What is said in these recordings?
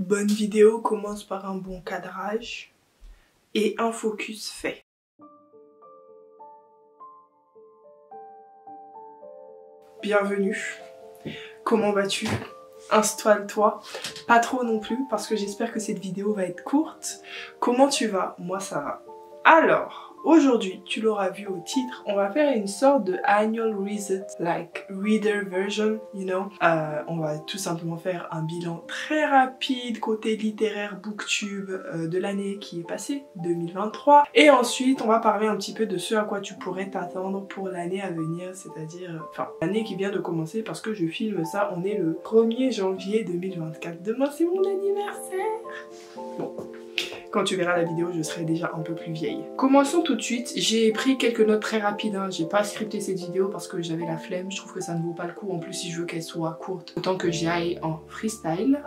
bonne vidéo commence par un bon cadrage et un focus fait. Bienvenue, comment vas-tu? Installe-toi, pas trop non plus parce que j'espère que cette vidéo va être courte. Comment tu vas? Moi ça va. Alors, aujourd'hui, tu l'auras vu au titre, on va faire une sorte de annual reset, like reader version, you know. On va tout simplement faire un bilan très rapide côté littéraire booktube de l'année qui est passée, 2023. Et ensuite, on va parler un petit peu de ce à quoi tu pourrais t'attendre pour l'année à venir, c'est-à-dire, enfin, l'année qui vient de commencer parce que je filme ça, on est le 1er janvier 2024. Demain, c'est mon anniversaire. Bon. Quand tu verras la vidéo, je serai déjà un peu plus vieille. Commençons tout de suite. J'ai pris quelques notes très rapides. Hein. J'ai pas scripté cette vidéo parce que j'avais la flemme. Je trouve que ça ne vaut pas le coup. En plus, si je veux qu'elle soit courte, autant que j'y aille en freestyle.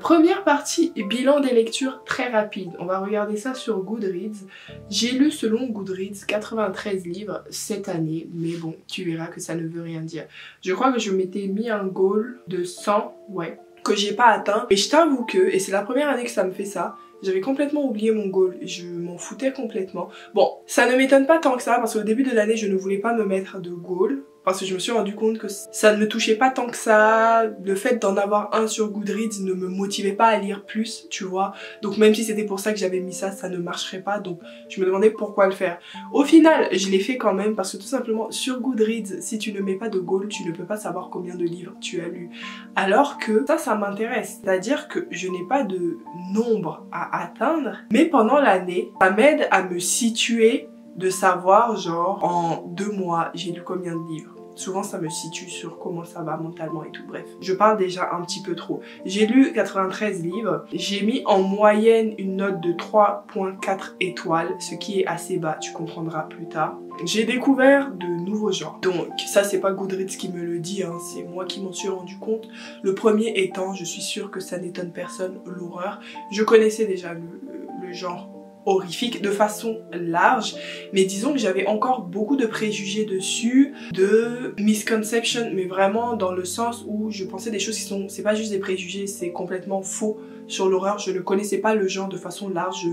Première partie, bilan des lectures très rapide. On va regarder ça sur Goodreads. J'ai lu selon Goodreads 93 livres cette année. Mais bon, tu verras que ça ne veut rien dire. Je crois que je m'étais mis un goal de 100, ouais, que j'ai pas atteint. Et je t'avoue que, et c'est la première année que ça me fait ça, j'avais complètement oublié mon goal, je m'en foutais complètement. Bon, ça ne m'étonne pas tant que ça parce qu'au début de l'année, je ne voulais pas me mettre de goal parce que je me suis rendu compte que ça ne me touchait pas tant que ça. Le fait d'en avoir un sur Goodreads ne me motivait pas à lire plus, tu vois. Donc même si c'était pour ça que j'avais mis ça, ça ne marcherait pas. Donc je me demandais pourquoi le faire. Au final, je l'ai fait quand même parce que tout simplement sur Goodreads, si tu ne mets pas de goal, tu ne peux pas savoir combien de livres tu as lu. Alors que ça m'intéresse. C'est-à-dire que je n'ai pas de nombre à atteindre, mais pendant l'année, ça m'aide à me situer, de savoir genre en 2 mois, j'ai lu combien de livres. Souvent ça me situe sur comment ça va mentalement et tout, bref. Je parle déjà un petit peu trop. J'ai lu 93 livres, j'ai mis en moyenne une note de 3.4 étoiles, ce qui est assez bas, tu comprendras plus tard. J'ai découvert de nouveaux genres. Donc ça c'est pas Goodreads qui me le dit, hein, c'est moi qui m'en suis rendu compte. Le premier étant, je suis sûre que ça n'étonne personne, l'horreur. Je connaissais déjà le genre horrifique de façon large, mais disons que j'avais encore beaucoup de préjugés dessus, de misconceptions, mais vraiment dans le sens où je pensais des choses qui sont, c'est pas juste des préjugés, c'est complètement faux sur l'horreur. Je ne connaissais pas le genre de façon large, je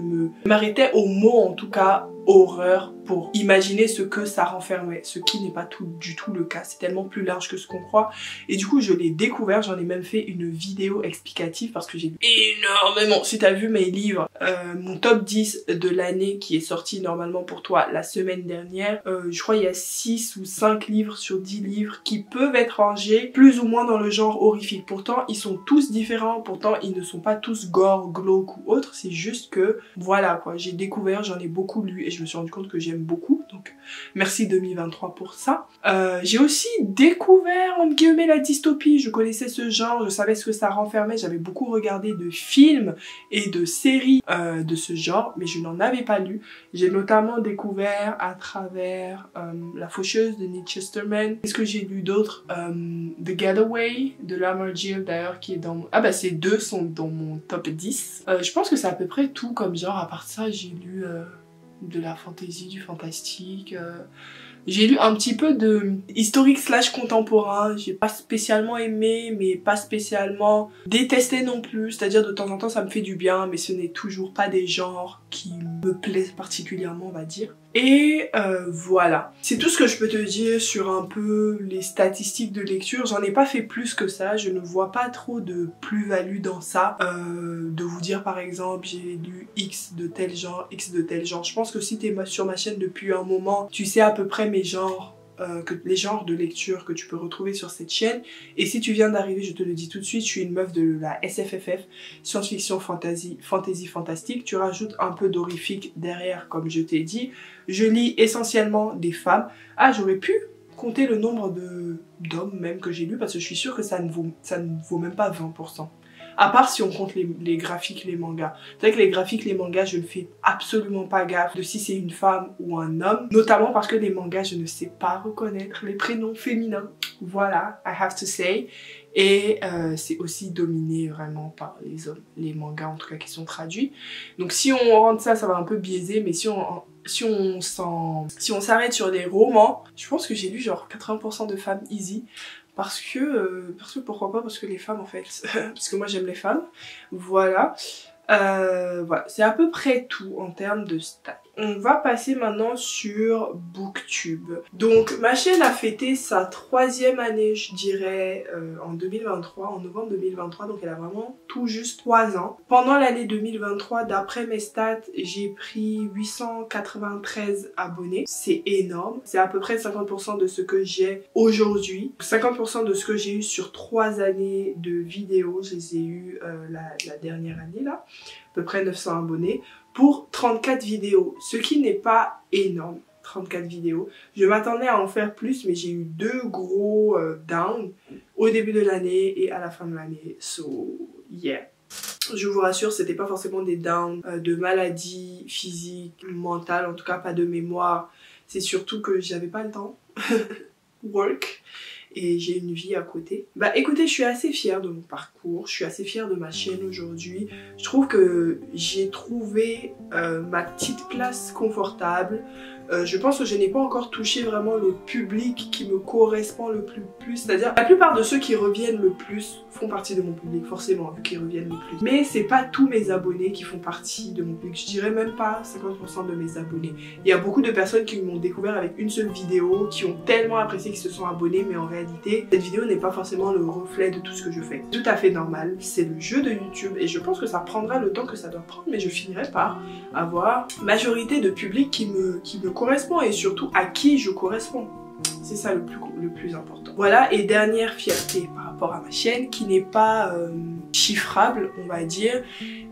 m'arrêtais au mot en tout cas horreur pour imaginer ce que ça renfermait, ce qui n'est pas du tout le cas, c'est tellement plus large que ce qu'on croit. Et du coup je l'ai découvert, j'en ai même fait une vidéo explicative parce que j'ai lu énormément. Si t'as vu mes livres, mon top 10 de l'année qui est sorti normalement pour toi la semaine dernière, je crois il y a 6 ou 5 livres sur 10 livres qui peuvent être rangés plus ou moins dans le genre horrifique. Pourtant ils sont tous différents, pourtant ils ne sont pas tous gore, glauque ou autre, c'est juste que voilà quoi, j'ai découvert, j'en ai beaucoup lu et je me suis rendu compte que j'aime beaucoup, donc merci 2023 pour ça. J'ai aussi découvert entre guillemets la dystopie, je connaissais ce genre, je savais ce que ça renfermait, j'avais beaucoup regardé de films et de séries de ce genre, mais je n'en avais pas lu. J'ai notamment découvert à travers La Faucheuse de Nick Chesterman. Qu'est-ce que j'ai lu d'autre? The Getaway de Lamar Gill d'ailleurs qui est dans mon... Ah bah ces deux sont dans mon top 10. Je pense que c'est à peu près tout comme genre, à part ça j'ai lu de la fantasy, du fantastique. J'ai lu un petit peu de historique slash contemporain. J'ai pas spécialement aimé, mais pas spécialement détesté non plus. C'est-à-dire de temps en temps ça me fait du bien, mais ce n'est toujours pas des genres qui me plaisent particulièrement, on va dire. Et voilà. C'est tout ce que je peux te dire sur un peu les statistiques de lecture. J'en ai pas fait plus que ça. Je ne vois pas trop de plus-value dans ça. De vous dire par exemple, j'ai lu X de tel genre, X de tel genre. Je pense que si t'es sur ma chaîne depuis un moment, tu sais à peu près mes genres. Les genres de lecture que tu peux retrouver sur cette chaîne. Et si tu viens d'arriver, je te le dis tout de suite, je suis une meuf de la SFFF, science-fiction, fantasy, fantastique. Tu rajoutes un peu d'horrifique derrière, comme je t'ai dit. Je lis essentiellement des femmes. Ah, j'aurais pu compter le nombre d'hommes même que j'ai lu parce que je suis sûre que ça ne vaut même pas 20%. À part si on compte les graphiques, les mangas. C'est vrai que les graphiques, les mangas, je ne fais absolument pas gaffe de si c'est une femme ou un homme. Notamment parce que les mangas, je ne sais pas reconnaître les prénoms féminins. Voilà, I have to say. Et c'est aussi dominé vraiment par les hommes, les mangas en tout cas qui sont traduits. Donc si on rentre ça, ça va un peu biaiser, mais si on s'arrête sur les romans, je pense que j'ai lu genre 80% de femmes easy. parce que pourquoi pas, parce que les femmes en fait, parce que moi j'aime les femmes, voilà. Voilà, c'est à peu près tout en termes de style. On va passer maintenant sur Booktube. Donc ma chaîne a fêté sa 3e année, je dirais, en 2023, en novembre 2023, donc elle a vraiment tout juste 3 ans. Pendant l'année 2023, d'après mes stats, j'ai pris 893 abonnés. C'est énorme, c'est à peu près 50% de ce que j'ai aujourd'hui. 50% de ce que j'ai eu sur 3 années de vidéos, je les ai eu la dernière année là. À peu près 900 abonnés pour 34 vidéos, ce qui n'est pas énorme, 34 vidéos. Je m'attendais à en faire plus, mais j'ai eu 2 gros downs au début de l'année et à la fin de l'année. So, yeah. Je vous rassure, c'était pas forcément des downs de maladies physiques, mentales, en tout cas pas de mémoire. C'est surtout que j'avais pas le temps. Work. Et j'ai une vie à côté. Bah écoutez, je suis assez fière de mon parcours, je suis assez fière de ma chaîne aujourd'hui. Je trouve que j'ai trouvé ma petite place confortable. Je pense que je n'ai pas encore touché vraiment le public qui me correspond le plus. C'est-à-dire, la plupart de ceux qui reviennent le plus font partie de mon public, forcément, vu qu'ils reviennent le plus. Mais c'est pas tous mes abonnés qui font partie de mon public. Je dirais même pas 50% de mes abonnés. Il y a beaucoup de personnes qui m'ont découvert avec une seule vidéo, qui ont tellement apprécié qu'ils se sont abonnés, mais en réalité, cette vidéo n'est pas forcément le reflet de tout ce que je fais. Tout à fait normal, c'est le jeu de YouTube et je pense que ça prendra le temps que ça doit prendre, mais je finirai par avoir majorité de public qui me correspond et surtout à qui je corresponds. C'est ça le plus important. Voilà, et dernière fierté par rapport à ma chaîne qui n'est pas chiffrable, on va dire,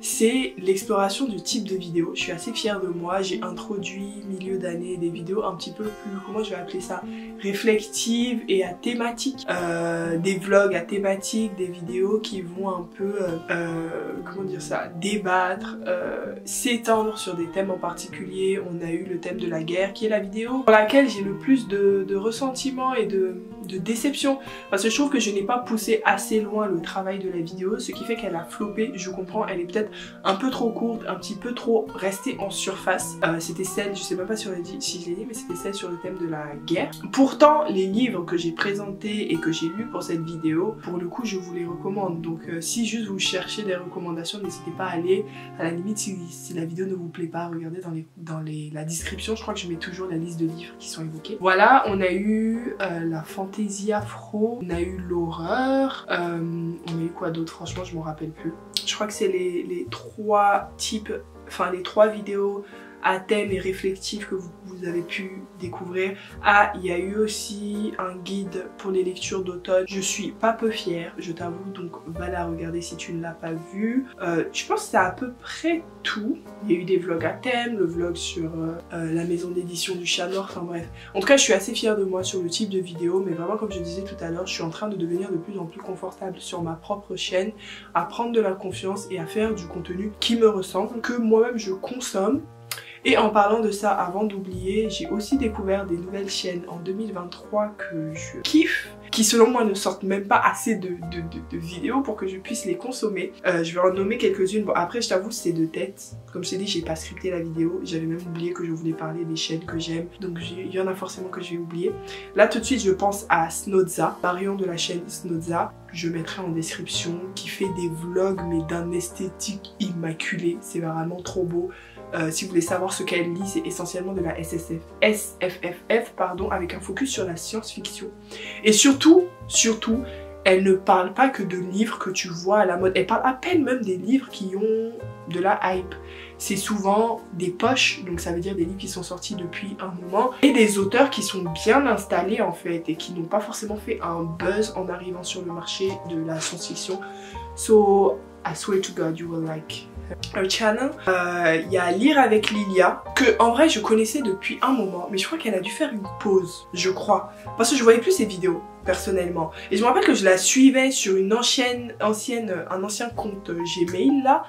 c'est l'exploration du type de vidéo. Je suis assez fière de moi, j'ai introduit milieu d'année des vidéos un petit peu plus, comment je vais appeler ça, réflexives et à thématique, des vlogs à thématique, des vidéos qui vont un peu, comment dire ça, débattre, s'étendre sur des thèmes en particulier. On a eu le thème de la guerre qui est la vidéo pour laquelle j'ai le plus de ressentiment et de déception parce que je trouve que je n'ai pas poussé assez loin le travail de la vidéo, ce qui fait qu'elle a floppé. Je comprends, elle est peut-être un peu trop courte, un petit peu trop restée en surface. C'était celle, je sais même pas si je l'ai dit, mais c'était celle sur le thème de la guerre. Pourtant, les livres que j'ai présentés et que j'ai lus pour cette vidéo, pour le coup, je vous les recommande. Donc si juste vous cherchez des recommandations, n'hésitez pas à aller. À la limite, si la vidéo ne vous plaît pas, regardez dans la description. Je crois que je mets toujours la liste de livres qui sont évoqués. Voilà, on a eu la fantasy afro, on a eu l'horreur, on a eu quoi d'autre? Franchement, je m'en rappelle plus. Je crois que c'est les 3 types, enfin les 3 vidéos à thème et réflectif que vous avez pu découvrir. Ah, il y a eu aussi un guide pour les lectures d'automne. Je suis pas peu fière, je t'avoue, donc va la regarder si tu ne l'as pas vu. Je pense que c'est à peu près tout. Il y a eu des vlogs à thème, le vlog sur la maison d'édition du Chat Noir, enfin bref. En tout cas, je suis assez fière de moi sur le type de vidéo, mais vraiment comme je disais tout à l'heure, je suis en train de devenir de plus en plus confortable sur ma propre chaîne, à prendre de la confiance et à faire du contenu qui me ressemble, que moi-même je consomme. Et en parlant de ça, avant d'oublier, j'ai aussi découvert des nouvelles chaînes en 2023 que je kiffe, qui selon moi ne sortent même pas assez de vidéos pour que je puisse les consommer. Je vais en nommer quelques-unes. Bon, après je t'avoue c'est de tête. Comme je t'ai dit, j'ai pas scripté la vidéo. J'avais même oublié que je voulais parler des chaînes que j'aime. Donc il y en a forcément que je vais oublier. Là tout de suite je pense à Snodza, variant de la chaîne Snodza. Je mettrai en description, qui fait des vlogs mais d'un esthétique immaculé. C'est vraiment trop beau. Si vous voulez savoir ce qu'elle lit, c'est essentiellement de la SFFF, pardon, avec un focus sur la science-fiction. Et surtout, elle ne parle pas que de livres que tu vois à la mode. Elle parle à peine même des livres qui ont de la hype. C'est souvent des poches, donc ça veut dire des livres qui sont sortis depuis un moment, et des auteurs qui sont bien installés en fait, et qui n'ont pas forcément fait un buzz en arrivant sur le marché de la science-fiction. So, I swear to God, you will like her channel. Il y a Lire avec Lilia, que en vrai je connaissais depuis un moment, mais je crois qu'elle a dû faire une pause, je crois, parce que je voyais plus ses vidéos personnellement. Et je me rappelle que je la suivais sur un ancien compte Gmail là,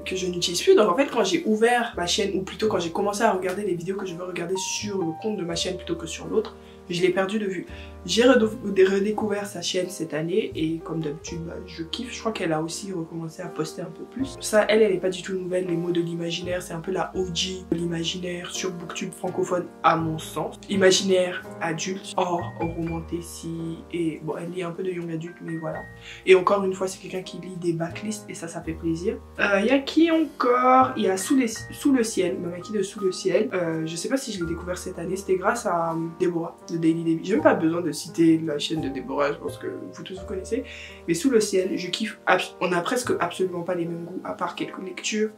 que je n'utilise plus. Donc en fait quand j'ai ouvert ma chaîne, ou plutôt quand j'ai commencé à regarder les vidéos que je veux regarder sur le compte de ma chaîne plutôt que sur l'autre, je l'ai perdu de vue. J'ai redécouvert sa chaîne cette année et comme d'habitude, bah, je kiffe. Je crois qu'elle a aussi recommencé à poster un peu plus. Ça, elle est pas du tout nouvelle. Les mots de l'imaginaire, c'est un peu la OG de l'imaginaire sur Booktube francophone à mon sens. Imaginaire adulte, hors romantécie et bon, elle lit un peu de young adulte, mais voilà. Et encore une fois, c'est quelqu'un qui lit des backlists et ça fait plaisir. Il y a qui encore? Il y a Sous le ciel, Mamaki de Sous le ciel. Je sais pas si je l'ai découvert cette année, c'était grâce à Déborah de Daily Debbie. J'ai même pas besoin de citer la chaîne de Déborah, je pense que vous tous vous connaissez. Mais Sous le ciel, je kiffe. On a presque absolument pas les mêmes goûts à part quelques lectures.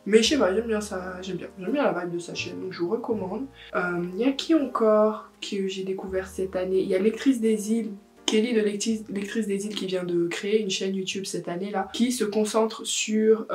Mais je sais pas, j'aime bien ça, j'aime bien la vibe de sa chaîne, donc je vous recommande. Il y a qui encore que j'ai découvert cette année? Il y a Lectrice des îles, Kelly de Lectrice des îles qui vient de créer une chaîne YouTube cette année là, qui se concentre sur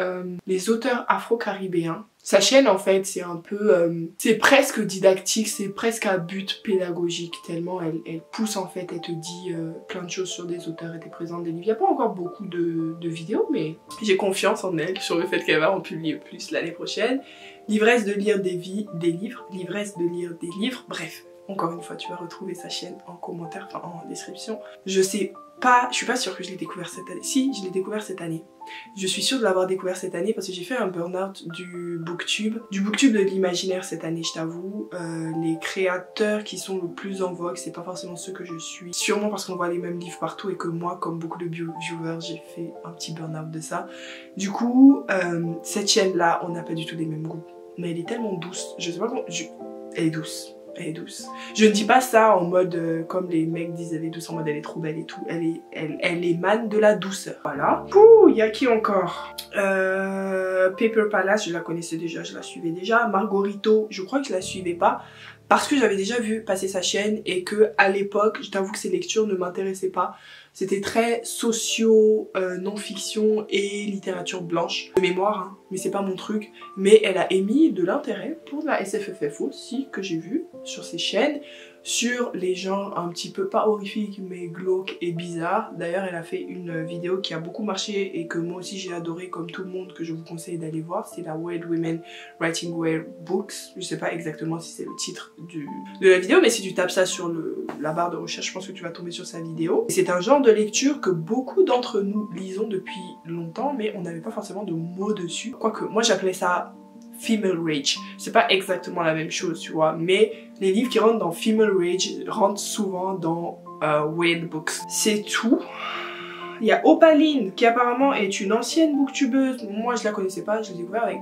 les auteurs afro-caribéens. Sa chaîne en fait c'est un peu, c'est presque didactique, c'est presque à but pédagogique tellement elle pousse en fait, elle te dit plein de choses sur des auteurs et des présents des livres. Il n'y a pas encore beaucoup de vidéos mais j'ai confiance en elle sur le fait qu'elle va en publier plus l'année prochaine. L'ivresse de lire des livres, l'ivresse de lire des livres, bref. Encore une fois, tu vas retrouver sa chaîne en commentaire, enfin en description. Je suis pas sûre que je l'ai découvert cette année. Si, je l'ai découvert cette année. Je suis sûre de l'avoir découvert cette année parce que j'ai fait un burn-out du booktube de l'imaginaire cette année, je t'avoue. Les créateurs qui sont le plus en vogue, c'est pas forcément ceux que je suis. Sûrement parce qu'on voit les mêmes livres partout et que moi, comme beaucoup de viewers, j'ai fait un petit burn-out de ça. Du coup, cette chaîne-là, on n'a pas du tout les mêmes goûts. Mais elle est tellement douce. Je sais pas comment... Elle est douce. Elle est douce. Je ne dis pas ça en mode comme les mecs disent elle est douce, en mode elle est trop belle et tout. Elle émane de la douceur. Voilà. Pouh, il y a qui encore? Paper Palace, je la connaissais déjà, je la suivais déjà. Margarito, je crois que je la suivais pas parce que j'avais déjà vu passer sa chaîne et que à l'époque, je t'avoue que ses lectures ne m'intéressaient pas. C'était très socio, non-fiction et littérature blanche. De mémoire, hein, mais c'est pas mon truc. Mais elle a émis de l'intérêt pour la SFFF aussi, que j'ai vu sur ses chaînes, sur les genres un petit peu, pas horrifiques, mais glauques et bizarres. D'ailleurs, elle a fait une vidéo qui a beaucoup marché et que moi aussi j'ai adoré, comme tout le monde, que je vous conseille d'aller voir. C'est la Wild Women Writing Wear Books. Je sais pas exactement si c'est le titre de la vidéo, mais si tu tapes ça sur la barre de recherche, je pense que tu vas tomber sur sa vidéo. C'est un genre de lecture que beaucoup d'entre nous lisons depuis longtemps, mais on n'avait pas forcément de mots dessus. Quoique, moi j'appelais ça Female Rage. C'est pas exactement la même chose, tu vois, mais les livres qui rentrent dans Female Rage rentrent souvent dans Weird Books. C'est tout. Il y a Opaline qui apparemment est une ancienne booktubeuse. Moi je la connaissais pas, je l'ai découvert avec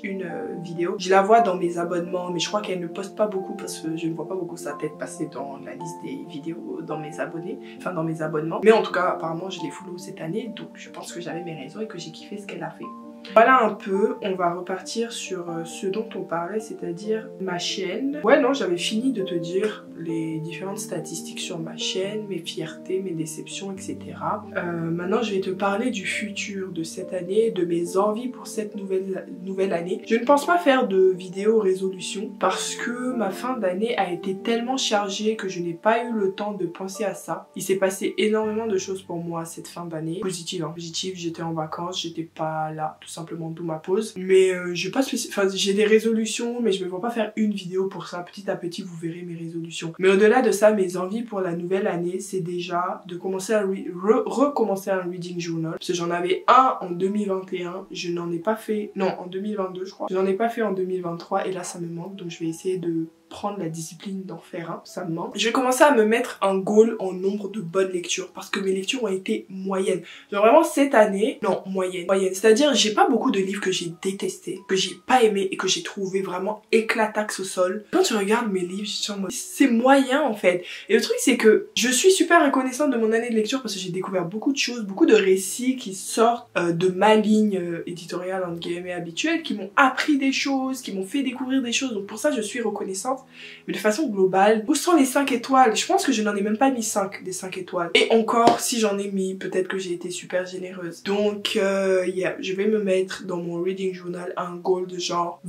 une vidéo. Je la vois dans mes abonnements mais je crois qu'elle ne poste pas beaucoup parce que je ne vois pas beaucoup sa tête passer dans la liste des vidéos dans mes abonnés, enfin dans mes abonnements. Mais en tout cas apparemment je l'ai follow cette année donc je pense que j'avais mes raisons et que j'ai kiffé ce qu'elle a fait. Voilà un peu, on va repartir sur ce dont on parlait, c'est-à-dire ma chaîne. Ouais non, j'avais fini de te dire les différentes statistiques sur ma chaîne, mes fiertés, mes déceptions, etc. Maintenant je vais te parler du futur de cette année, de mes envies pour cette nouvelle année. Je ne pense pas faire de vidéo résolution parce que ma fin d'année a été tellement chargée que je n'ai pas eu le temps de penser à ça. Il s'est passé énormément de choses pour moi cette fin d'année. Positive, hein. Positive, j'étais en vacances, j'étais pas là, tout simplement d'où ma pause. Mais j'ai pas j'ai des résolutions mais je me vois pas faire une vidéo pour ça. Petit à petit vous verrez mes résolutions. Mais au-delà de ça, mes envies pour la nouvelle année, c'est déjà de commencer à recommencer un reading journal. Parce que j'en avais un en 2021, je n'en ai pas fait, non en 2022 je crois. Je n'en ai pas fait en 2023 et là ça me manque donc je vais essayer de prendre la discipline d'en faire un, ça me manque. Je vais commencer à me mettre un goal en nombre de bonnes lectures parce que mes lectures ont été moyennes. Genre vraiment cette année, non moyenne. C'est-à-dire j'ai pas beaucoup de livres que j'ai détestés, que j'ai pas aimé et que j'ai trouvé vraiment éclatax au sol. Quand tu regardes mes livres, c'est moyen en fait. Et le truc c'est que je suis super reconnaissante de mon année de lecture parce que j'ai découvert beaucoup de choses, beaucoup de récits qui sortent de ma ligne éditoriale entre guillemets habituelle, qui m'ont appris des choses, qui m'ont fait découvrir des choses. Donc pour ça je suis reconnaissante. Mais de façon globale, où sont les 5 étoiles? Je pense que je n'en ai même pas mis 5 des 5 étoiles. Et encore, si j'en ai mis, peut-être que j'ai été super généreuse. Donc, je vais me mettre dans mon reading journal un goal de genre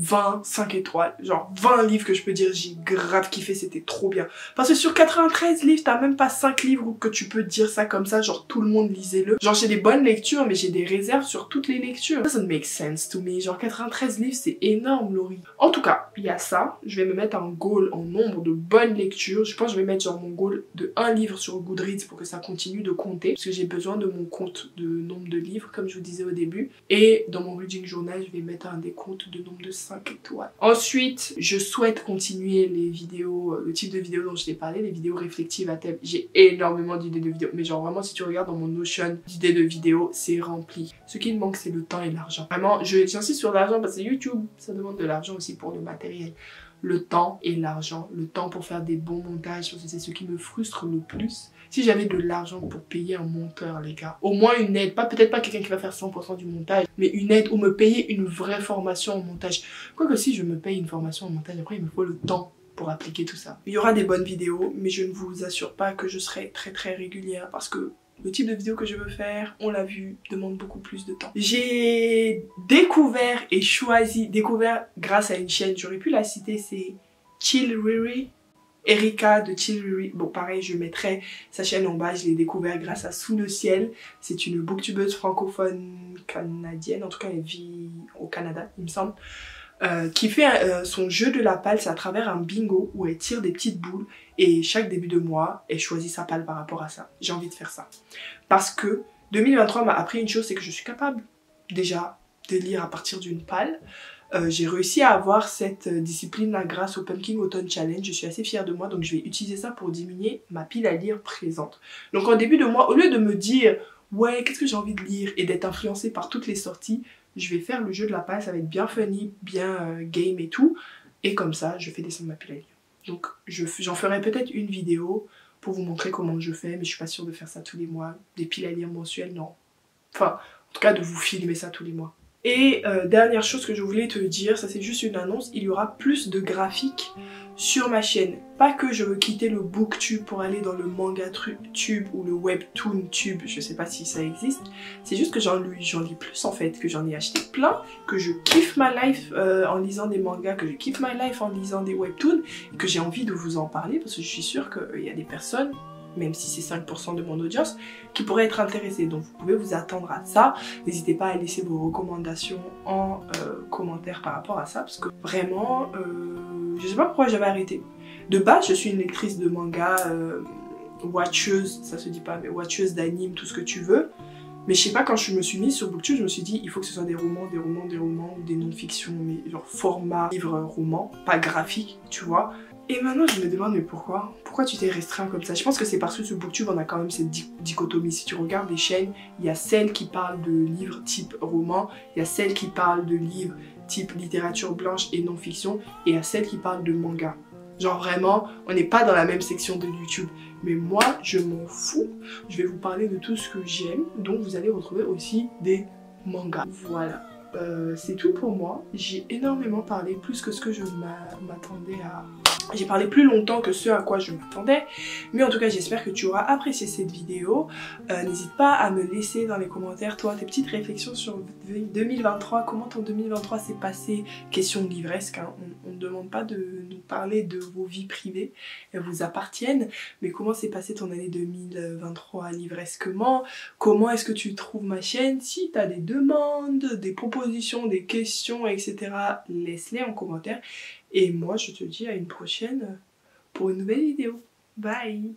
5 étoiles. Genre 20 livres que je peux dire j'ai grave kiffé, c'était trop bien. Parce que sur 93 livres, t'as même pas 5 livres que tu peux dire ça comme ça, genre tout le monde lisez-le. Genre j'ai des bonnes lectures, mais j'ai des réserves sur toutes les lectures. Doesn't make sense to me. Genre 93 livres, c'est énorme, Laurie. En tout cas, il y a ça. Je vais me mettre un goal en nombre de bonnes lectures. Je pense que je vais mettre genre mon goal de 1 livre sur Goodreads pour que ça continue de compter. Parce que j'ai besoin de mon compte de nombre de livres, comme je vous disais au début. Et dans mon reading journal, je vais mettre un décompte de nombre de 5 étoiles. Ensuite, je souhaite continuer les vidéos, le type de vidéos dont je t'ai parlé, les vidéos réflexives à thème. J'ai énormément d'idées de vidéos. Mais genre vraiment, si tu regardes dans mon Notion d'idées de vidéos, c'est rempli. Ce qui me manque, c'est le temps et l'argent. Vraiment, j'insiste sur l'argent parce que YouTube, ça demande de l'argent aussi pour le matériel. Le temps et l'argent. Le temps pour faire des bons montages, parce que c'est ce qui me frustre le plus. Si j'avais de l'argent pour payer un monteur, les gars, au moins une aide, peut-être pas quelqu'un qui va faire 100% du montage, mais une aide ou me payer une vraie formation en montage. Quoique si je me paye une formation en montage, après il me faut le temps pour appliquer tout ça. Il y aura des bonnes vidéos, mais je ne vous assure pas que je serai très régulière parce que le type de vidéo que je veux faire, on l'a vu, demande beaucoup plus de temps. J'ai découvert et choisi, grâce à une chaîne, j'aurais pu la citer, c'est Chill Riri, Erika de Chill Riri. Bon pareil, je mettrai sa chaîne en bas, je l'ai découvert grâce à Sous le ciel. C'est une booktubeuse francophone canadienne, en tout cas elle vit au Canada, il me semble. Qui fait son jeu de la palle, c'est à travers un bingo où elle tire des petites boules et chaque début de mois, elle choisit sa palle par rapport à ça. J'ai envie de faire ça. Parce que 2023 m'a appris une chose, c'est que je suis capable déjà de lire à partir d'une palle. J'ai réussi à avoir cette discipline-là grâce au Pumpkin Autumn Challenge. Je suis assez fière de moi, donc je vais utiliser ça pour diminuer ma pile à lire présente. Donc en début de mois, au lieu de me dire « Ouais, qu'est-ce que j'ai envie de lire ?» et d'être influencée par toutes les sorties, je vais faire le jeu de la palle, ça va être bien funny, bien game et tout. Et comme ça, je fais descendre ma pile à lire. Donc j'en ferai peut-être une vidéo pour vous montrer comment je fais, mais je suis pas sûre de faire ça tous les mois. Des piles à lire mensuelles, non. Enfin, en tout cas de vous filmer ça tous les mois. Et dernière chose que je voulais te dire, ça c'est juste une annonce, il y aura plus de graphiques sur ma chaîne. Pas que je veux quitter le booktube pour aller dans le manga tube ou le webtoon tube, je sais pas si ça existe. C'est juste que j'en lis plus en fait, que j'en ai acheté plein, que je kiffe ma life en lisant des mangas, que je kiffe ma life en lisant des webtoons, et que j'ai envie de vous en parler parce que je suis sûre qu'il y a des personnes, même si c'est 5% de mon audience, qui pourraient être intéressés. Donc vous pouvez vous attendre à ça. N'hésitez pas à laisser vos recommandations en commentaire par rapport à ça, parce que vraiment, je sais pas pourquoi j'avais arrêté. De base, je suis une lectrice de manga, watcheuse, ça se dit pas, mais watcheuse d'anime, tout ce que tu veux. Mais je sais pas, quand je me suis mise sur Booktube, je me suis dit, il faut que ce soit des romans, ou des non-fictions, mais genre format livre-roman, pas graphique, tu vois. Et maintenant je me demande mais pourquoi tu t'es restreint comme ça? Je pense que c'est parce que sur Booktube on a quand même cette dichotomie. Si tu regardes les chaînes, il y a celles qui parlent de livres type roman, il y a celles qui parlent de livres type littérature blanche et non-fiction, et il y a celles qui parlent de manga. Genre vraiment, on n'est pas dans la même section de YouTube. Mais moi, je m'en fous. Je vais vous parler de tout ce que j'aime, donc vous allez retrouver aussi des mangas. Voilà. C'est tout pour moi. J'ai énormément parlé, plus que ce que je m'attendais à... J'ai parlé plus longtemps que ce à quoi je m'attendais, mais en tout cas j'espère que tu auras apprécié cette vidéo. N'hésite pas à me laisser dans les commentaires toi tes petites réflexions sur 2023, comment ton 2023 s'est passé, question livresque, hein. On ne demande pas de nous parler de vos vies privées, elles vous appartiennent, mais comment s'est passé ton année 2023 livresquement, comment est-ce que tu trouves ma chaîne, si tu as des demandes, des propositions, des questions, etc. laisse-les en commentaire. Et moi, je te dis à une prochaine pour une nouvelle vidéo. Bye!